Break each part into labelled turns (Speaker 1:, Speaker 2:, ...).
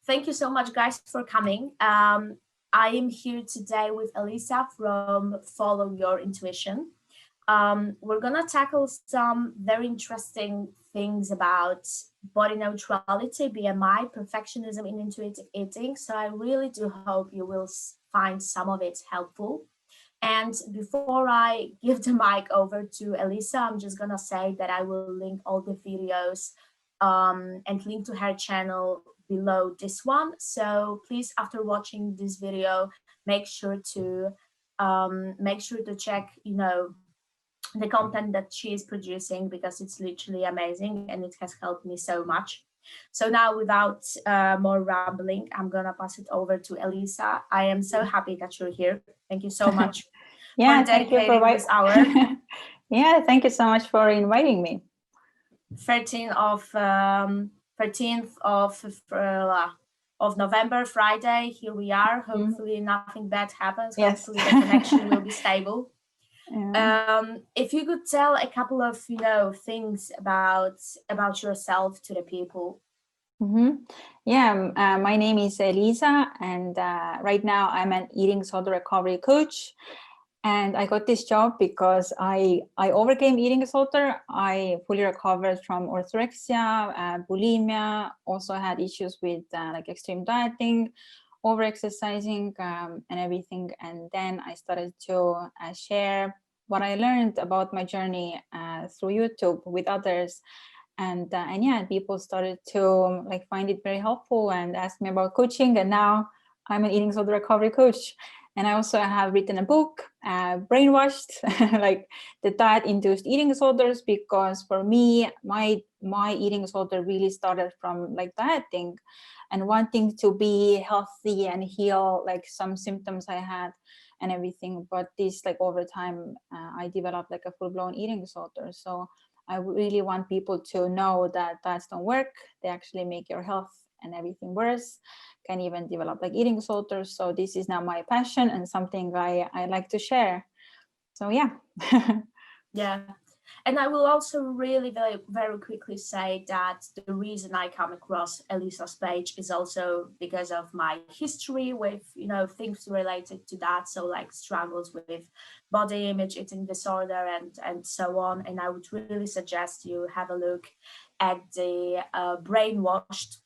Speaker 1: Thank you so much, guys, for coming. I am here today with Elisa from Follow Your Intuition. We're gonna tackle some very interesting things about body neutrality, BMI, perfectionism, and intuitive eating. So I really do hope you will find some of it helpful. And before I give the mic over to Elisa, I'm just gonna say that I will link all the videos and link to her channel below this one. So please, after watching this video, make sure to check, the content that she is producing, because it's literally amazing and it has helped me so much. So now, without more rambling, I'm gonna pass it over to Elisa. I am so happy that you're here. Thank you so much
Speaker 2: Yeah,
Speaker 1: for dedicating this hour.
Speaker 2: Yeah, thank you so much for inviting me.
Speaker 1: 13th of November, Friday. Here we are. Hopefully nothing bad happens.
Speaker 2: Yes.
Speaker 1: Hopefully the connection will be stable. If you could tell a couple of things about yourself to the people.
Speaker 2: Yeah, my name is Elisa, and right now I'm an eating disorder recovery coach. And I got this job because I overcame eating disorder. I fully recovered from orthorexia, bulimia, also had issues with like extreme dieting, over-exercising, and everything. And then I started to share what I learned about my journey through YouTube with others. And yeah, people started to like find it very helpful and ask me about coaching. And now I'm an eating disorder recovery coach. And I also have written a book, Brainwashed, like the diet-induced eating disorders, because for me, my eating disorder really started from like dieting and wanting to be healthy and heal like some symptoms I had and everything. But this, like over time, I developed like a full-blown eating disorder. So I really want people to know that diets don't work. They actually make your health and everything worse, can even develop like eating disorders. So this is now my passion and something I like to share. So yeah.
Speaker 1: Yeah. And I will also really very, very quickly say that the reason I come across Elisa's page is also because of my history with, things related to that. So like struggles with body image, eating disorder, and so on. And I would really suggest you have a look at the Brainwashed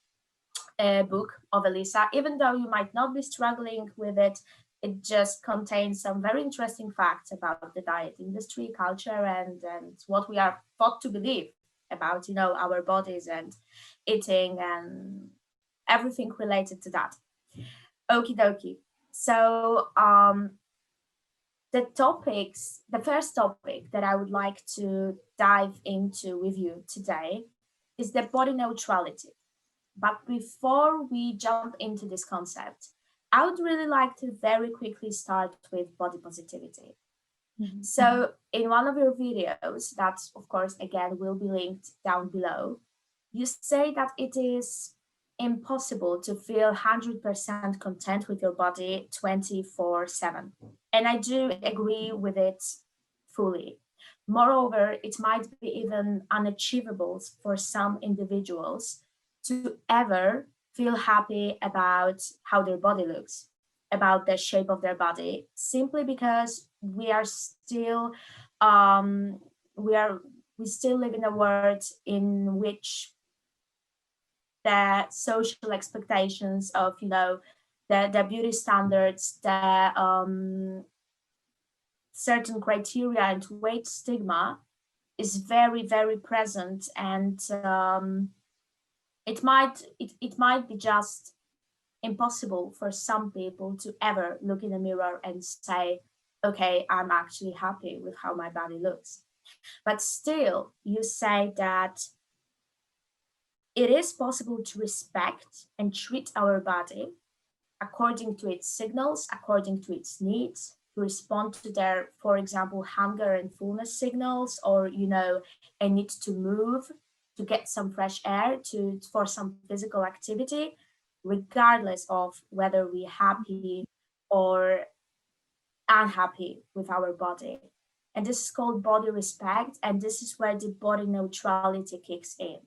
Speaker 1: book of Elisa. Even though you might not be struggling with it, it just contains some very interesting facts about the diet industry, culture, and what we are taught to believe about, our bodies and eating and everything related to that. Okie dokie. So the first topic that I would like to dive into with you today is the body neutrality. But before we jump into this concept, I would really like to very quickly start with body positivity. So in one of your videos, that of course, again, will be linked down below, you say that it is impossible to feel 100% content with your body 24/7. And I do agree with it fully. Moreover, it might be even unachievable for some individuals to ever feel happy about how their body looks, about the shape of their body, simply because we are still we still live in a world in which the social expectations of the beauty standards, the certain criteria and weight stigma is very, very present, and it might be just impossible for some people to ever look in the mirror and say, okay, I'm actually happy with how my body looks. But still, you say that it is possible to respect and treat our body according to its signals, according to its needs, to respond to their, for example, hunger and fullness signals, or a need to move, to get some fresh air, for some physical activity, regardless of whether we're happy or unhappy with our body. And this is called body respect, and this is where the body neutrality kicks in.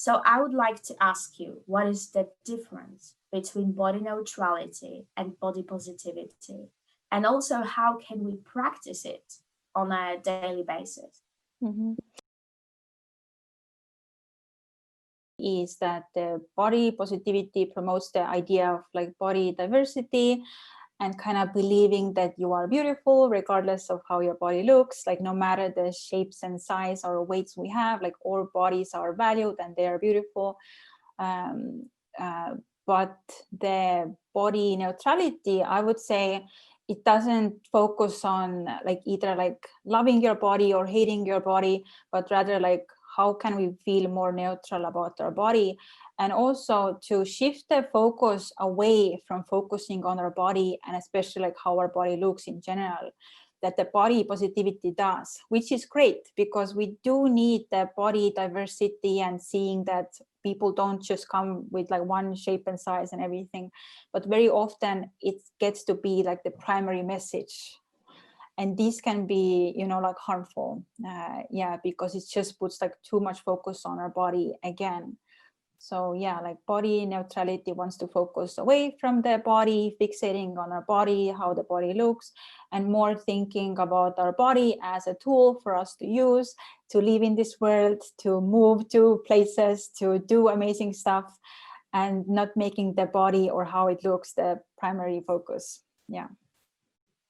Speaker 1: So I would like to ask you, what is the difference between body neutrality and body positivity? And also, how can we practice it on a daily basis?
Speaker 2: Mhm. Is that the body positivity promotes the idea of like body diversity and kind of believing that you are beautiful regardless of how your body looks, like no matter the shapes and size or weights we have, like all bodies are valued and they are beautiful. um, uh, but the body neutrality, I would say, it doesn't focus on like either like loving your body or hating your body, but rather like how can we feel more neutral about our body, and also to shift the focus away from focusing on our body and especially like how our body looks in general, that the body positivity does, which is great because we do need the body diversity and seeing that people don't just come with like one shape and size and everything, but very often it gets to be like the primary message, and this can be, you know, like harmful. Yeah, because it just puts like too much focus on our body again. So yeah, like body neutrality wants to focus away from the body, fixating on our body, how the body looks, and more thinking about our body as a tool for us to use to live in this world, to move to places, to do amazing stuff, and not making the body or how it looks the primary focus. Yeah.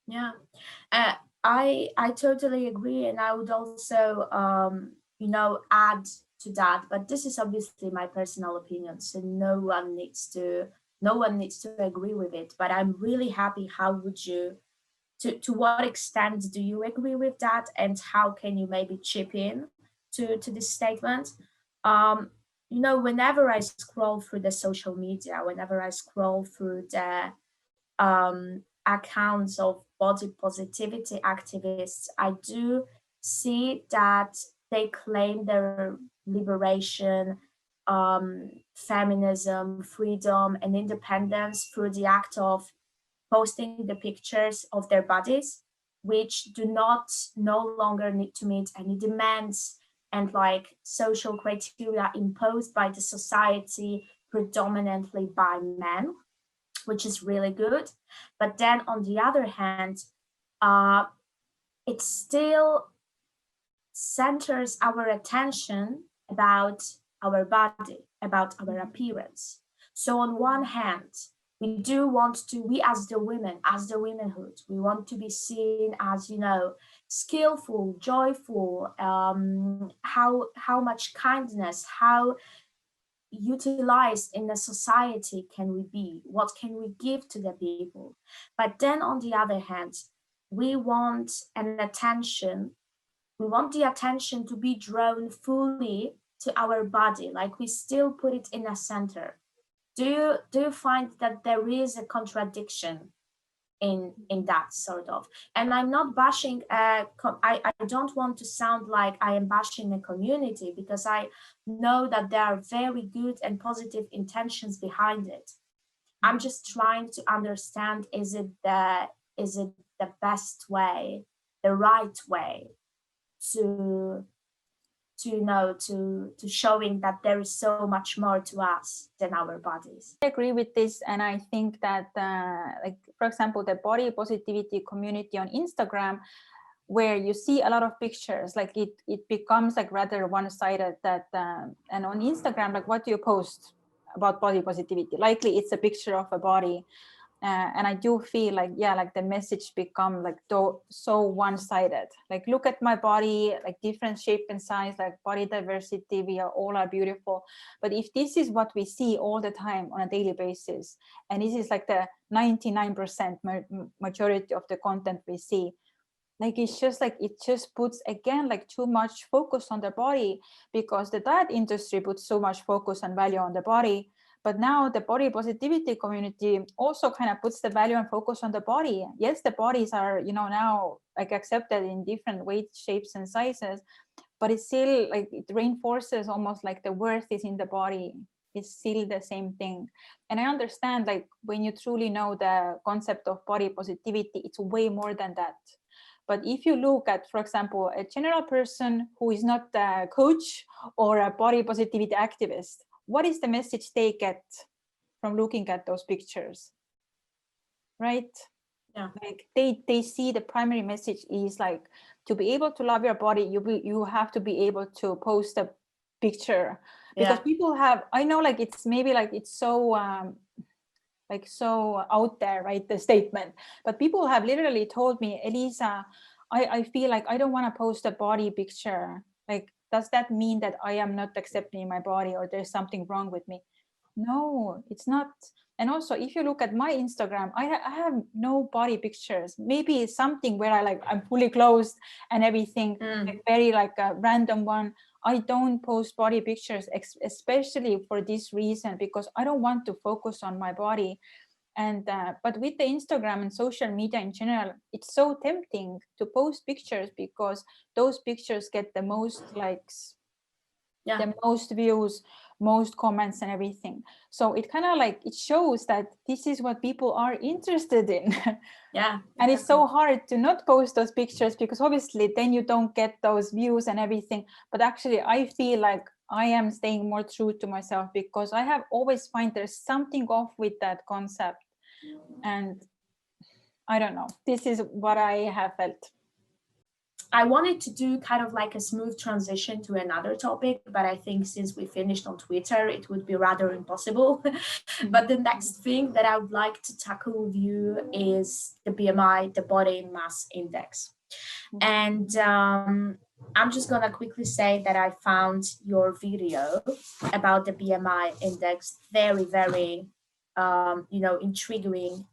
Speaker 1: Yeah, uh, I totally agree, and I would also add to that. But this is obviously my personal opinion, so no one needs to agree with it. But I'm really happy. How would you to what extent do you agree with that, and how can you maybe chip in to this statement? Um, whenever I scroll through the social media, whenever I scroll through the accounts of body positivity activists, I do see that they claim their liberation, feminism, freedom, and independence through the act of posting the pictures of their bodies, which do not no longer need to meet any demands and like social criteria imposed by the society, predominantly by men, which is really good. But then on the other hand, uh, it still centers our attention about our body, about our appearance. So on one hand, we do want to, we as the women, as the womanhood, we want to be seen as, skillful, joyful, how much kindness, how utilized in the society can we be, what can we give to the people. But then on the other hand, we want an attention, we want the attention to be drawn fully to our body, like we still put it in a center. Do you find that there is a contradiction in that sort of? And I'm not bashing, I don't want to sound like I am bashing a community, because I know that there are very good and positive intentions behind it. I'm just trying to understand, is it the best way, the right way to to showing that there is so much more to us than our bodies?
Speaker 2: I agree with this, and I think that like for example the body positivity community on Instagram, where you see a lot of pictures, like it becomes like rather one-sided, that and on Instagram, like what do you post about body positivity? Likely it's a picture of a body, and I do feel like, yeah, like the message become like so one-sided, like look at my body, like different shape and size, like body diversity, we are all are beautiful. But if this is what we see all the time on a daily basis, and this is like the 99% majority of the content we see, like it's just like it just puts again like too much focus on the body, because the diet industry puts so much focus and value on the body. But now the body positivity community also kind of puts the value and focus on the body. Yes, the bodies are, you know, now like accepted in different weight, shapes and sizes, but it's still like it reinforces almost like the worth is in the body. It's still the same thing. And I understand, like when you truly know the concept of body positivity, it's way more than that. But if you look at, for example, a general person who is not a coach or a body positivity activist, what is the message they get from looking at those pictures? Right?
Speaker 1: Yeah.
Speaker 2: Like they see the primary message is like, to be able to love your body, you have to be able to post a picture, because people have, I know, like it's maybe like it's so so out there, right, the statement, but people have literally told me, Elisa, I feel like I don't want to post a body picture. Like, does that mean that I am not accepting my body or there's something wrong with me? No, it's not. And also, if you look at my Instagram, I have no body pictures. Maybe something where I'm fully clothed and everything, like very like a random one. I don't post body pictures, especially for this reason, because I don't want to focus on my body. And but with the Instagram and social media in general, it's so tempting to post pictures because those pictures get the most likes, the most views, most comments and everything. So it kind of like, it shows that this is what people are interested in.
Speaker 1: Yeah.
Speaker 2: And it's so hard to not post those pictures, because obviously then you don't get those views and everything. But actually I feel like I am staying more true to myself, because I have always find there's something off with that concept. And I don't know, this is what I have felt.
Speaker 1: I wanted to do kind of like a smooth transition to another topic, but I think since we finished on Twitter, it would be rather impossible. But the next thing that I would like to tackle with you is the BMI, the body mass index. And I'm just going to quickly say that I found your video about the BMI index very, very, intriguing.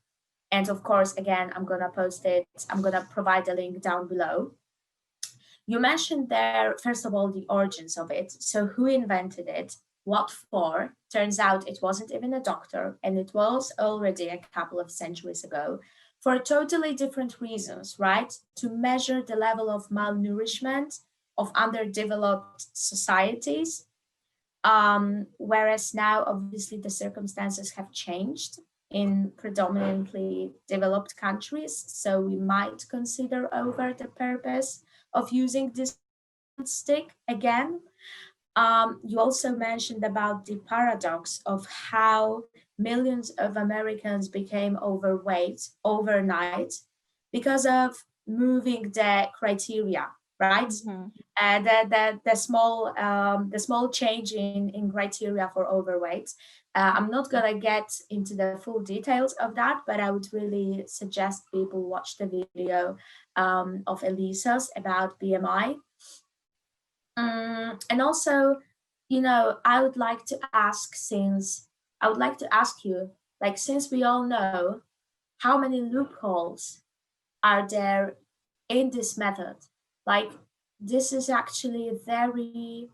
Speaker 1: And of course, again, I'm going to post it. I'm going to provide a link down below. You mentioned there, first of all, the origins of it. So who invented it? What for? Turns out it wasn't even a doctor, and it was already a couple of centuries ago for totally different reasons, right? To measure the level of malnourishment of underdeveloped societies. Whereas now, obviously, the circumstances have changed in predominantly developed countries. So we might consider over the purpose of using this stick again. You also mentioned about the paradox of how millions of Americans became overweight overnight because of moving the criteria, right? The small change in criteria for overweight. I'm not gonna get into the full details of that, but I would really suggest people watch the video of Elisa's about BMI. And also, I would like to ask you, like, since we all know how many loopholes are there in this method, like, this is actually a very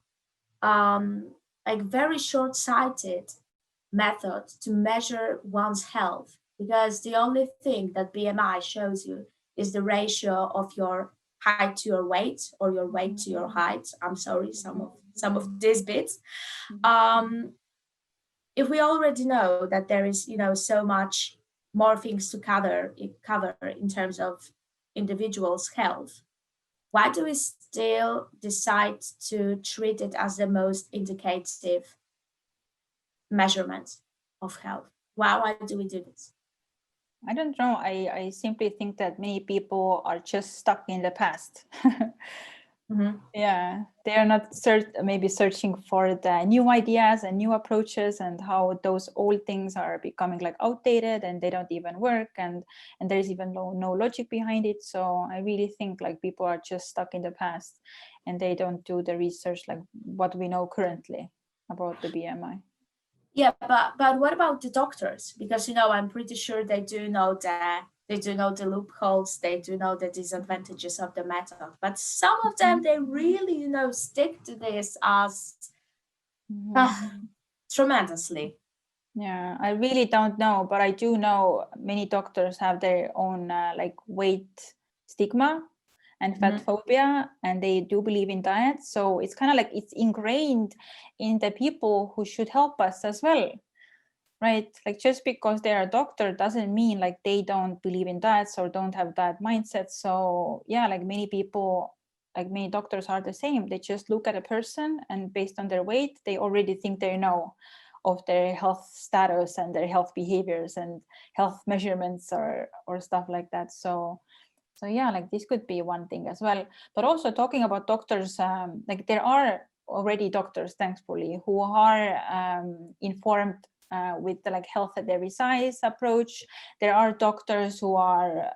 Speaker 1: short-sighted method to measure one's health, because the only thing that BMI shows you is the ratio of your height to your weight, or your weight to your height. I'm sorry, some of these bits. If we already know that there is, so much more things to cover in terms of individuals' health, why do we still decide to treat it as the most indicative measurement of health? Why do we do this?
Speaker 2: I don't know. I simply think that many people are just stuck in the past. Yeah, they are not maybe searching for the new ideas and new approaches, and how those old things are becoming like outdated and they don't even work, and there's even no logic behind it. So I really think like people are just stuck in the past, and they don't do the research like what we know currently about the BMI.
Speaker 1: Yeah, but what about the doctors? Because I'm pretty sure they do know the loopholes, they do know the disadvantages of the method. But some of them, they really stick to this as tremendously.
Speaker 2: Yeah, I really don't know, but I do know many doctors have their own like weight stigma and fat phobia, and they do believe in diet. So it's kind of like it's ingrained in the people who should help us as well, right? Like just because they're a doctor doesn't mean like they don't believe in diets or don't have that mindset. So yeah, like many people, like many doctors are the same. They just look at a person and based on their weight, they already think they know of their health status and their health behaviors and health measurements or stuff like that. So yeah, like this could be one thing as well. But also talking about doctors, like there are already doctors, thankfully, who are informed with the like health at every size approach. There are doctors who are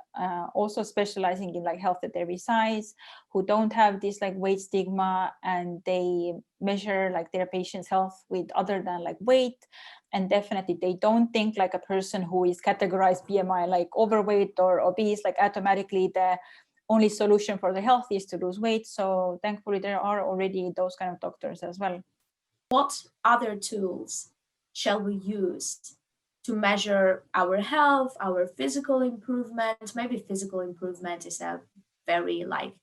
Speaker 2: also specializing in like health at every size, who don't have this like weight stigma, and they measure like their patient's health with other than like weight. And definitely they don't think like a person who is categorized BMI like overweight or obese, like automatically the only solution for the health is to lose weight. So thankfully there are already those kind of doctors as well.
Speaker 1: What other tools shall we use to measure our health, our physical improvement? Maybe physical improvement is a very like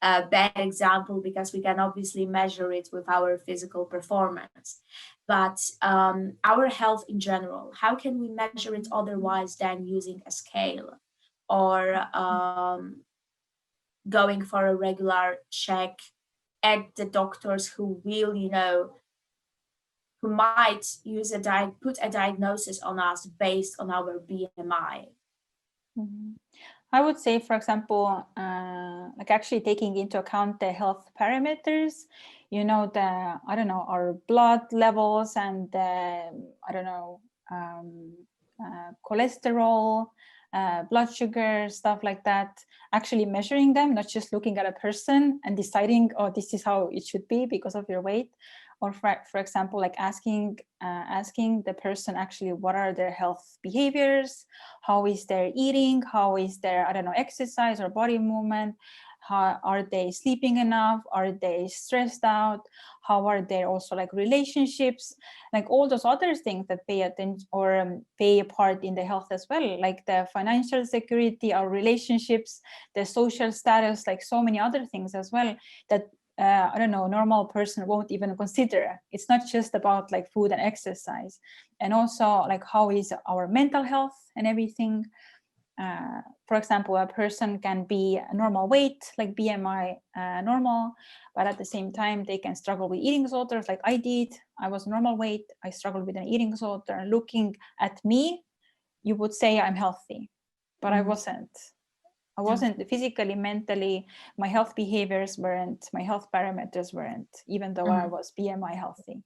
Speaker 1: a bad example because we can obviously measure it with our physical performance. But our health in general, how can we measure it otherwise than using a scale or going for a regular check at the doctors who will, who might use put a diagnosis on us based on our BMI?
Speaker 2: Mm-hmm. I would say, for example, like actually taking into account the health parameters, I don't know, our blood levels and I don't know, cholesterol, blood sugar, stuff like that, actually measuring them, not just looking at a person and deciding, oh, this is how it should be because of your weight. Or for example, like asking the person actually what are their health behaviors, how is their eating, how is their, I don't know, exercise or body movement, how are they sleeping enough, are they stressed out, how are their also like relationships, like all those other things that pay attention or pay a part in the health as well, like the financial security, our relationships, the social status, like so many other things as well that I don't know, normal person won't even consider. It's not just about like food and exercise. And also like how is our mental health and everything. For example, a person can be a normal weight, like BMI normal, but at the same time, they can struggle with eating disorders like I did. I was normal weight, I struggled with an eating disorder. Looking at me, you would say I'm healthy, but I wasn't. I wasn't physically, mentally, my health behaviors weren't, my health parameters weren't, even though I was BMI healthy.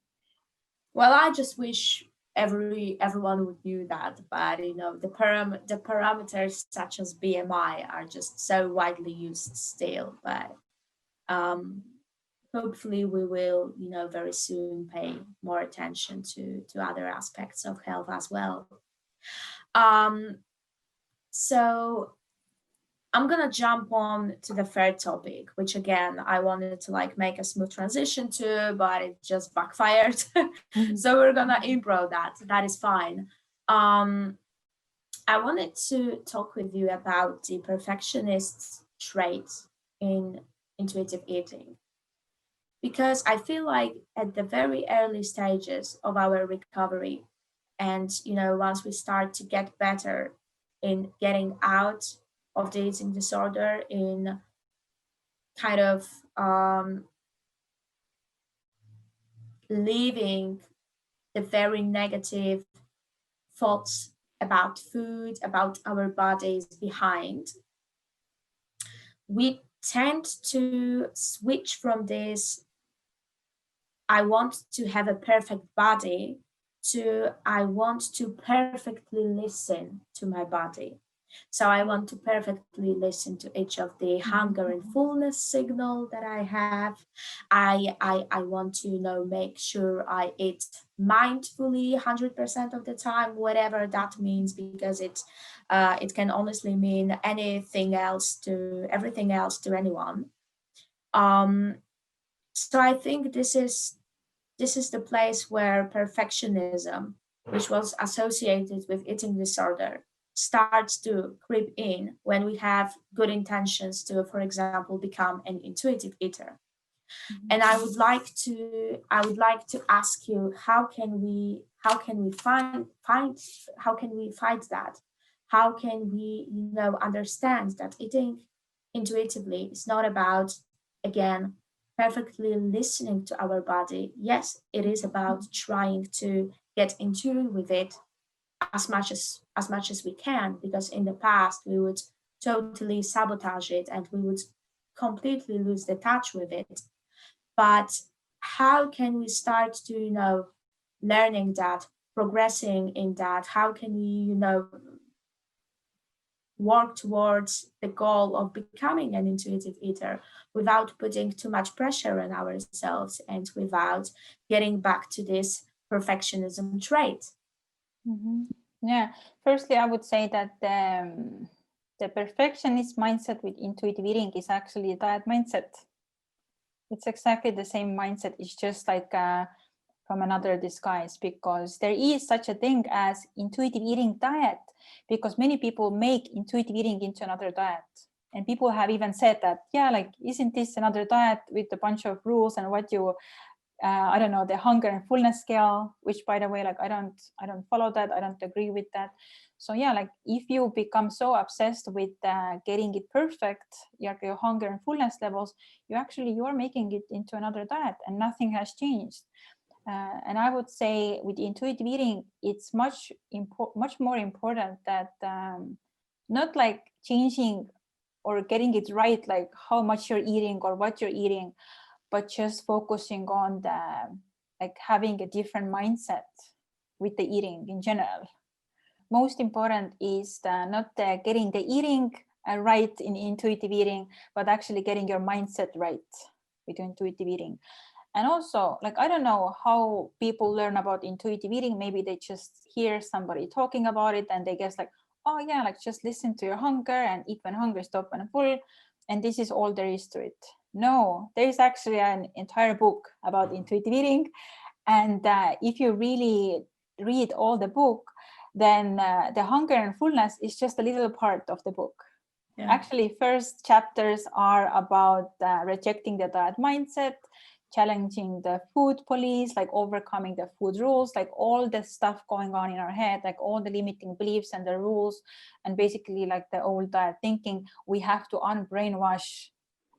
Speaker 1: Well, I just wish everyone would do that, but the parameters such as BMI are just so widely used still. But um, hopefully we will, very soon pay more attention to other aspects of health as well. Um, so I'm gonna jump on to the third topic, which again I wanted to like make a smooth transition to, but it just backfired. So we're gonna improv that. That is fine. I wanted to talk with you about the perfectionist trait in intuitive eating, because I feel like at the very early stages of our recovery, and once we start to get better in getting out of the eating disorder, in kind of leaving the very negative thoughts about food, about our bodies behind, we tend to switch from this I want to have a perfect body to I want to perfectly listen to my body. So I want to perfectly listen to each of the hunger and fullness signal that I have. I want to make sure I eat mindfully 100% of the time, whatever that means, because it can honestly mean everything else to anyone. Um, so I think this is the place where perfectionism, which was associated with eating disorder, starts to creep in when we have good intentions to, for example, become an intuitive eater. And I would like to ask you, how can we how can we fight that? How can we, understand that eating intuitively is not about, again, perfectly listening to our body. Yes, it is about trying to get in tune with it as much as we can, because in the past we would totally sabotage it and we would completely lose the touch with it. But how can we start to, learning that, progressing in that? How can we, work towards the goal of becoming an intuitive eater without putting too much pressure on ourselves and without getting back to this perfectionism trait?
Speaker 2: Yeah, firstly, I would say that the perfectionist mindset with intuitive eating is actually a diet mindset. It's exactly the same mindset. It's just like from another disguise, because there is such a thing as intuitive eating diet, because many people make intuitive eating into another diet. And people have even said that, yeah, like, isn't this another diet with a bunch of rules and what you, I don't know, the hunger and fullness scale, which, by the way, like, I don't follow that. I don't agree with that. So yeah, like, if you become so obsessed with getting it perfect, your hunger and fullness levels, you are making it into another diet and nothing has changed. And I would say with intuitive eating, it's much more important that not like changing or getting it right, like how much you're eating or what you're eating, but just focusing on the like having a different mindset with the eating in general. Most important is not getting the eating right in intuitive eating, but actually getting your mindset right with intuitive eating. And also, like, I don't know how people learn about intuitive eating. Maybe they just hear somebody talking about it and they guess like, oh yeah, like, just listen to your hunger and eat when hungry, stop when full. And this is all there is to it. No, there is actually an entire book about intuitive eating. And if you really read all the book, then the hunger and fullness is just a little part of the book. Yeah. Actually, first chapters are about rejecting the diet mindset, challenging the food police, like overcoming the food rules, like all the stuff going on in our head, like all the limiting beliefs and the rules, and basically like the old diet thinking. We have to unbrainwash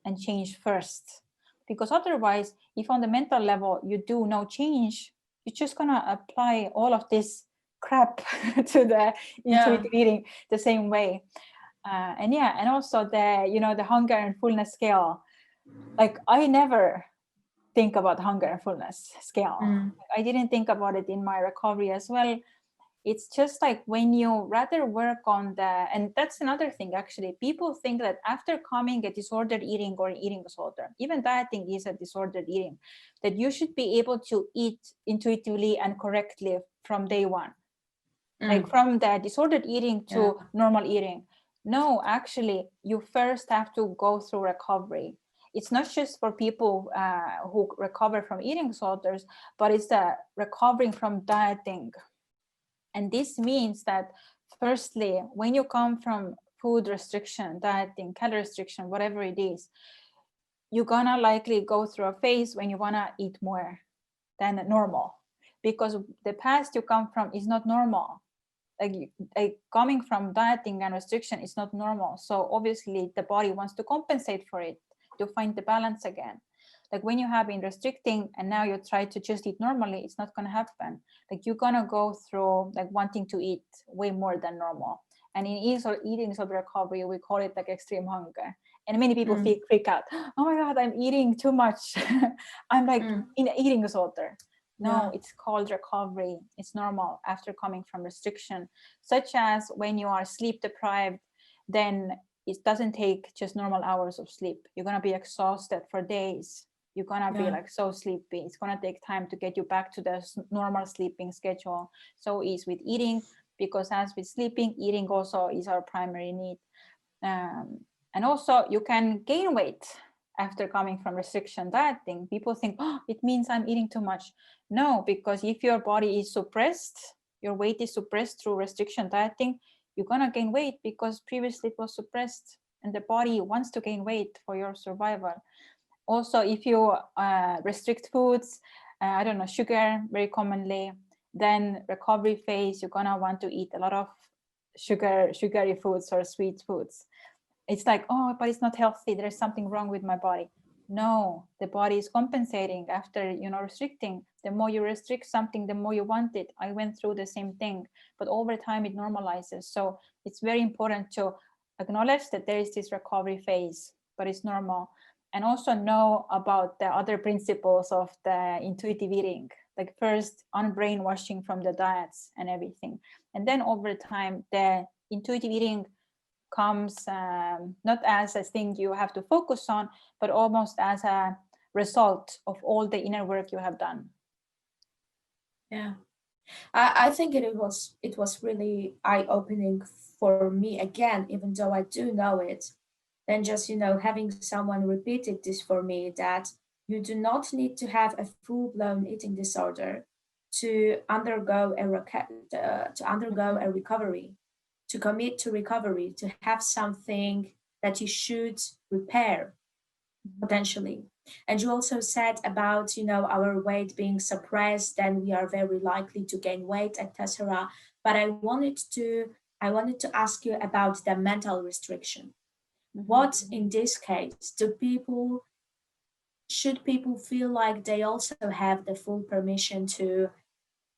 Speaker 2: and change first, because otherwise, if on the mental level you do no change, you're just gonna apply all of this crap to the intuitive eating the same way. And also the hunger and fullness scale. Like, I never think about hunger and fullness scale. I didn't think about it in my recovery as well. It's just like when you rather work on and that's another thing, actually. People think that after coming a disordered eating or eating disorder, even dieting is a disordered eating, that you should be able to eat intuitively and correctly from day one. Like from the disordered eating to normal eating. No, actually, you first have to go through recovery. It's not just for people who recover from eating disorders, but it's the recovering from dieting. And this means that, firstly, when you come from food restriction, dieting, calorie restriction, whatever it is, you're gonna likely go through a phase when you wanna eat more than normal, because the past you come from is not normal. Like coming from dieting and restriction is not normal. So obviously the body wants to compensate for it, to find the balance again. Like when you have been restricting and now you try to just eat normally, it's not going to happen. Like you're going to go through like wanting to eat way more than normal. And in eating disorder recovery, we call it like extreme hunger. And many people freak out. Oh my God, I'm eating too much. I'm like in eating disorder. No, it's called recovery. It's normal after coming from restriction, such as when you are sleep deprived, then it doesn't take just normal hours of sleep. You're going to be exhausted for days. You're going to be like so sleepy. It's going to take time to get you back to the normal sleeping schedule. So is with eating, because as with sleeping, eating also is our primary need. And also you can gain weight after coming from restriction dieting. People think, oh, it means I'm eating too much. No, because if your body is suppressed, your weight is suppressed through restriction dieting, you're going to gain weight because previously it was suppressed, and the body wants to gain weight for your survival. Also, if you restrict foods, I don't know, sugar very commonly, then recovery phase, you're gonna want to eat a lot of sugary foods or sweet foods. It's like, oh, but it's not healthy, there's something wrong with my body. No, the body is compensating after, restricting. The more you restrict something, the more you want it. I went through the same thing, but over time it normalizes. So it's very important to acknowledge that there is this recovery phase, but it's normal. And also know about the other principles of the intuitive eating, like first unbrainwashing from the diets and everything. And then over time, the intuitive eating comes not as a thing you have to focus on, but almost as a result of all the inner work you have done.
Speaker 1: Yeah, I think it was really eye-opening for me again, even though I do know it. Then just having someone repeated this for me, that you do not need to have a full-blown eating disorder to undergo a recovery, to commit to recovery, to have something that you should repair potentially. And you also said about our weight being suppressed, then we are very likely to gain weight, etc. But I wanted to ask you about the mental restriction. What in this case should people feel like they also have the full permission to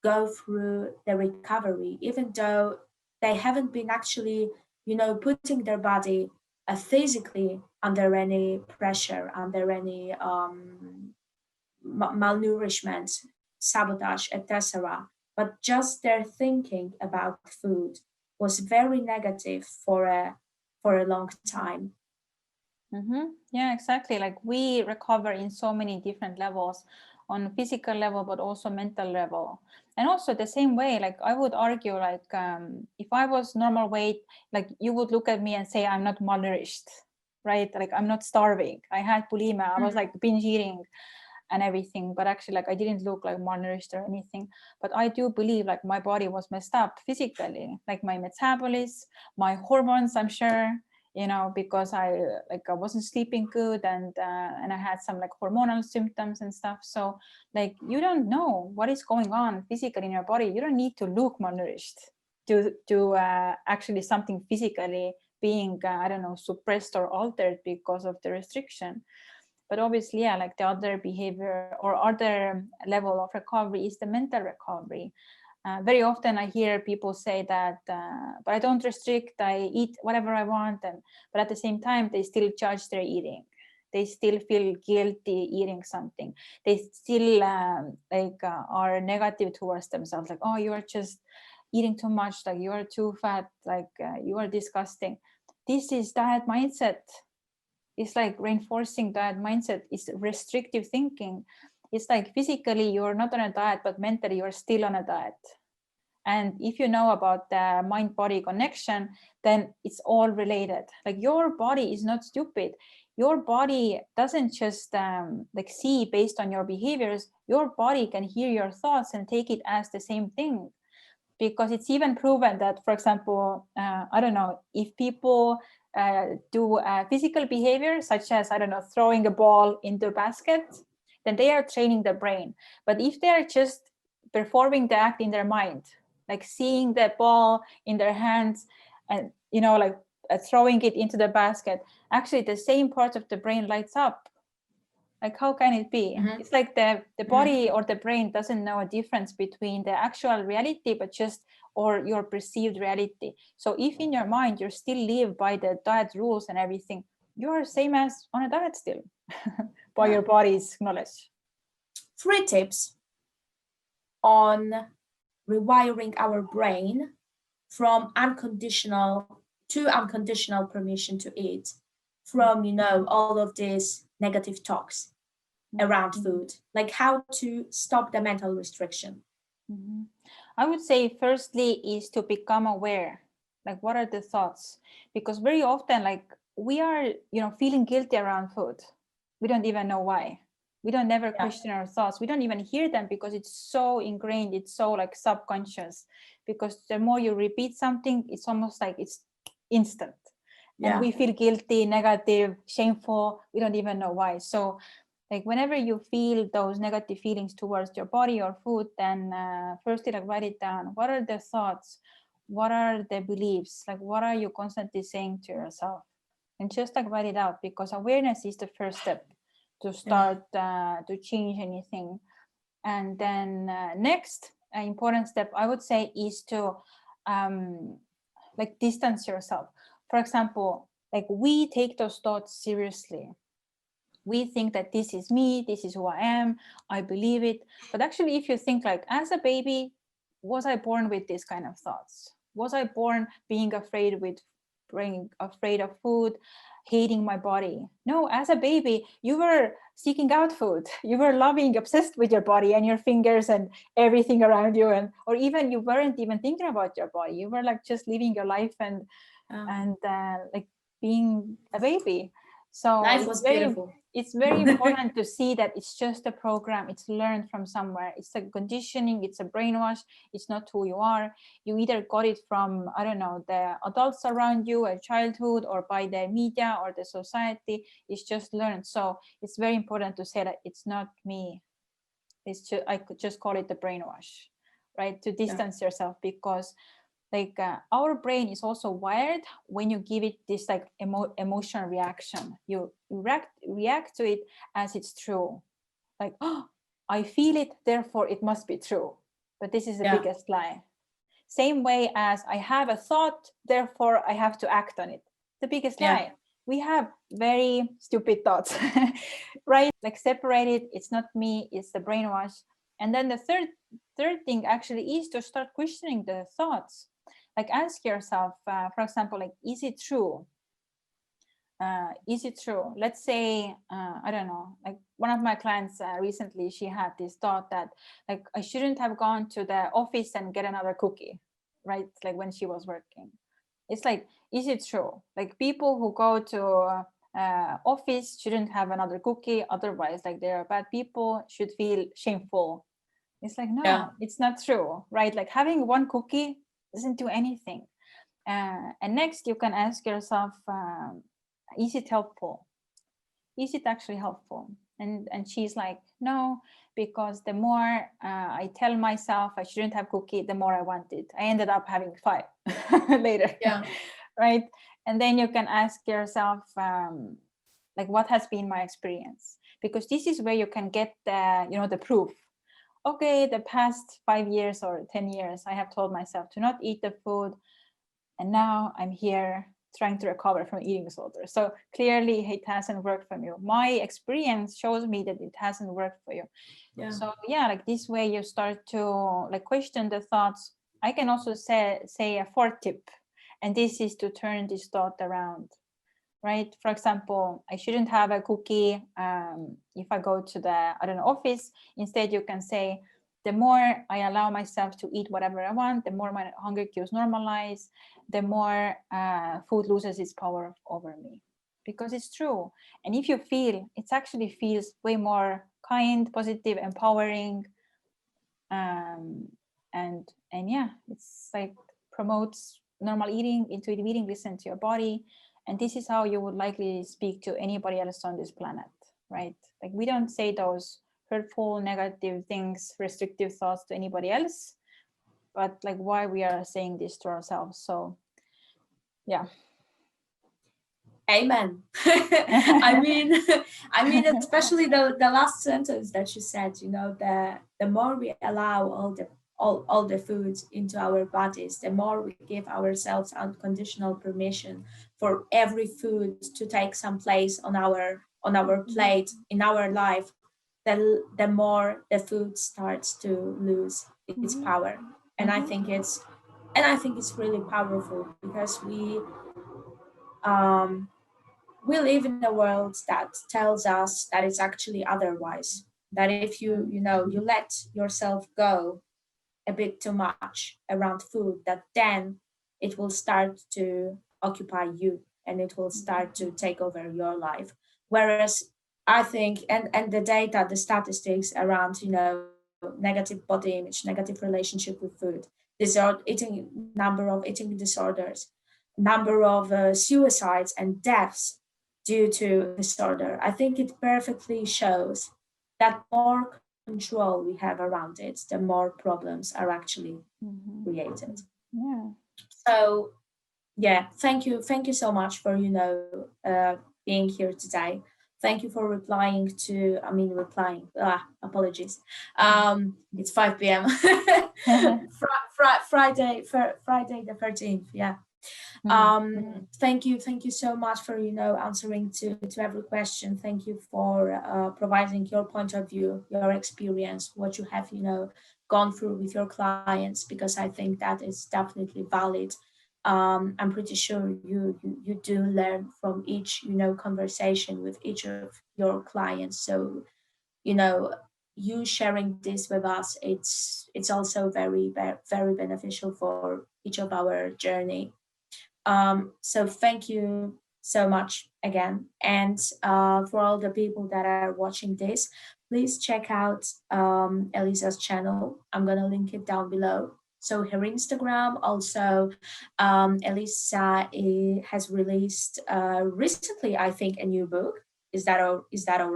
Speaker 1: go through the recovery, even though they haven't been actually, putting their body physically under any pressure, under any malnourishment, sabotage, etc. But just their thinking about food was very negative for a long time.
Speaker 2: Yeah, exactly. Like we recover in so many different levels, on physical level, but also mental level. And also the same way, like I would argue, like if I was normal weight, like you would look at me and say I'm not malnourished, right? Like I'm not starving. I had bulimia. I was like binge eating and everything, but actually like I didn't look like malnourished or anything. But I do believe like my body was messed up physically, like my metabolism, my hormones, I'm sure, because I wasn't sleeping good, and I had some like hormonal symptoms and stuff. So like you don't know what is going on physically in your body. You don't need to look malnourished to actually something physically being I don't know, suppressed or altered because of the restriction. But obviously, yeah, like the other behavior or other level of recovery is the mental recovery. Very often I hear people say that, but I don't restrict, I eat whatever I want. But at the same time, they still judge their eating. They still feel guilty eating something. They still are negative towards themselves. Like, oh, you are just eating too much. Like you are too fat. Like you are disgusting. This is diet mindset. It's like reinforcing diet mindset. It's restrictive thinking. It's like physically you're not on a diet, but mentally you're still on a diet. And if you know about the mind-body connection, then it's all related. Like your body is not stupid. Your body doesn't just like see based on your behaviors. Your body can hear your thoughts and take it as the same thing. Because it's even proven that, for example, I don't know, if people do physical behavior, such as, I don't know, throwing a ball into a basket, then they are training the brain. But if they are just performing the act in their mind, like seeing the ball in their hands and, like throwing it into the basket, actually the same part of the brain lights up. Like, how can it be? It's like the body or the brain doesn't know a difference between the actual reality, but just, or your perceived reality. So if in your mind, you still live by the diet rules and everything, you're same as on a diet still by your body's knowledge.
Speaker 1: 3 tips on rewiring our brain from unconditional to unconditional permission to eat, from all of these negative talks around food, like how to stop the mental restriction.
Speaker 2: I would say firstly is to become aware, like what are the thoughts? Because very often, like we are, feeling guilty around food. We don't even know why. We don't never question our thoughts. We don't even hear them because it's so ingrained. It's so like subconscious, because the more you repeat something, it's almost like it's instant. And we feel guilty, negative, shameful. We don't even know why. So Like whenever you feel those negative feelings towards your body or food, then firstly, like write it down. What are the thoughts? What are the beliefs? Like what are you constantly saying to yourself? And just like write it out, because awareness is the first step to start to change anything. And then next important step, I would say, is to like distance yourself. For example, like we take those thoughts seriously. We think that this is me, this is who I am, I believe it. But actually, if you think like, as a baby, was I born with this kind of thoughts? Was I born being afraid of food, hating my body? No, as a baby, you were seeking out food. You were loving, obsessed with your body and your fingers and everything around you, and or even you weren't even thinking about your body. You were like just living your life and like being a baby. So
Speaker 1: Life was beautiful.
Speaker 2: it's very important to see that it's just a program. It's learned from somewhere. It's a conditioning. It's a brainwash. It's not who you are. You either got it from, I don't know, the adults around you, a childhood, or by the media or the society. It's just learned. So it's very important to say that it's not me. It's just, I could just call it the brainwash, right? To distance yourself, because like our brain is also wired when you give it this like emotional reaction. You react to it as it's true, like, oh, I feel it, therefore it must be true. But this is the biggest lie. Same way as I have a thought, therefore I have to act on it. The biggest lie. We have very stupid thoughts, right? Like separate it. It's not me, it's the brainwash. And then the third thing actually is to start questioning the thoughts. Like ask yourself, for example, like, is it true? Is it true? Let's say, I don't know, like one of my clients recently, she had this thought that like, I shouldn't have gone to the office and get another cookie, right? Like when she was working. It's like, is it true? Like people who go to office shouldn't have another cookie. Otherwise, like they're bad people, should feel shameful. It's like, no, it's not true, right? Like having one cookie doesn't do anything. And next you can ask yourself, is it helpful? Is it actually helpful? And she's like, no, because the more I tell myself I shouldn't have cookie, the more I want it. I ended up having 5 later. Right. And then you can ask yourself, like, what has been my experience? Because this is where you can get the proof. Okay, the past 5 years or 10 years, I have told myself to not eat the food. And now I'm here trying to recover from eating disorder. So clearly it hasn't worked for you. My experience shows me that it hasn't worked for you. So like this way you start to like question the thoughts. I can also say a 4th tip, and this is to turn this thought around, right? For example, I shouldn't have a cookie if I go to the, I don't know, office. Instead, you can say, the more I allow myself to eat whatever I want, the more my hunger cues normalize, the more food loses its power over me. Because it's true. And if you feel, it actually feels way more kind, positive, empowering. And yeah, it's like promotes normal eating, intuitive eating, listen to your body. And this is how you would likely speak to anybody else on this planet, right? Like we don't say those hurtful, negative things, restrictive thoughts to anybody else, but like why we are saying this to ourselves. So yeah.
Speaker 1: Amen. I mean, especially the last sentence that you said, the more we allow all the foods into our bodies, the more we give ourselves unconditional permission for every food to take some place on our plate in our life, the more the food starts to lose its power. And I think it's really powerful, because um we live in a world that tells us that it's actually otherwise, that if you let yourself go a bit too much around food, that then it will start to occupy you and it will start to take over your life. Whereas I think, and the data, the statistics around negative body image, negative relationship with food, number of eating disorders, number of suicides and deaths due to disorder. I think it perfectly shows that the more control we have around it, the more problems are actually created.
Speaker 2: Yeah.
Speaker 1: So yeah, thank you so much for being here today. Thank you for replying to replying apologies. It's 5 p.m. Friday the 13th. Yeah. Thank you so much for answering to every question. Thank you for providing your point of view, your experience, what you have gone through with your clients, because I think that is definitely valid. I'm pretty sure you do learn from each conversation with each of your clients. So you know you sharing this with us, it's also very beneficial for each of our journey. So thank you so much again. And for all the people that are watching this, please check out Elisa's channel. I'm going to link it down below. So her Instagram, also Elisa has released recently, I think, a new book. Is that all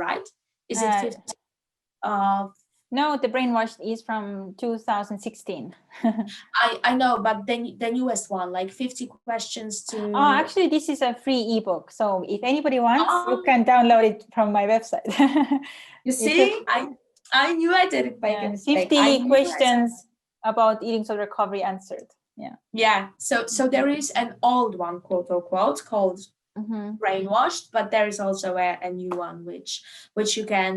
Speaker 1: right? Is it 50? Uh,
Speaker 2: No, The Brainwashed is from 2016.
Speaker 1: I know, but then the newest one, like 50 questions to.
Speaker 2: Oh, actually, this is a free ebook. So if anybody wants, you can download it from my website.
Speaker 1: You see, I knew I didn't make a mistake.
Speaker 2: 50 questions about eating disorder recovery answered. Yeah.
Speaker 1: Yeah. So there is an old one, quote unquote, called Brainwashed, but there is also a new one which you can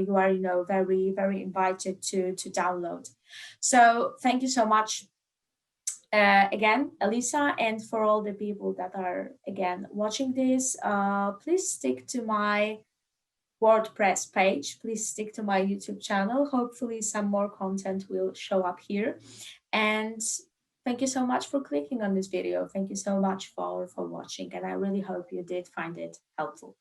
Speaker 1: you are very invited to download. So thank you so much again, Elisa, and for all the people that are again watching this. Please stick to my WordPress page. Please stick to my YouTube channel. Hopefully, some more content will show up here. And thank you so much for clicking on this video. Thank you so much for watching, and I really hope you did find it helpful.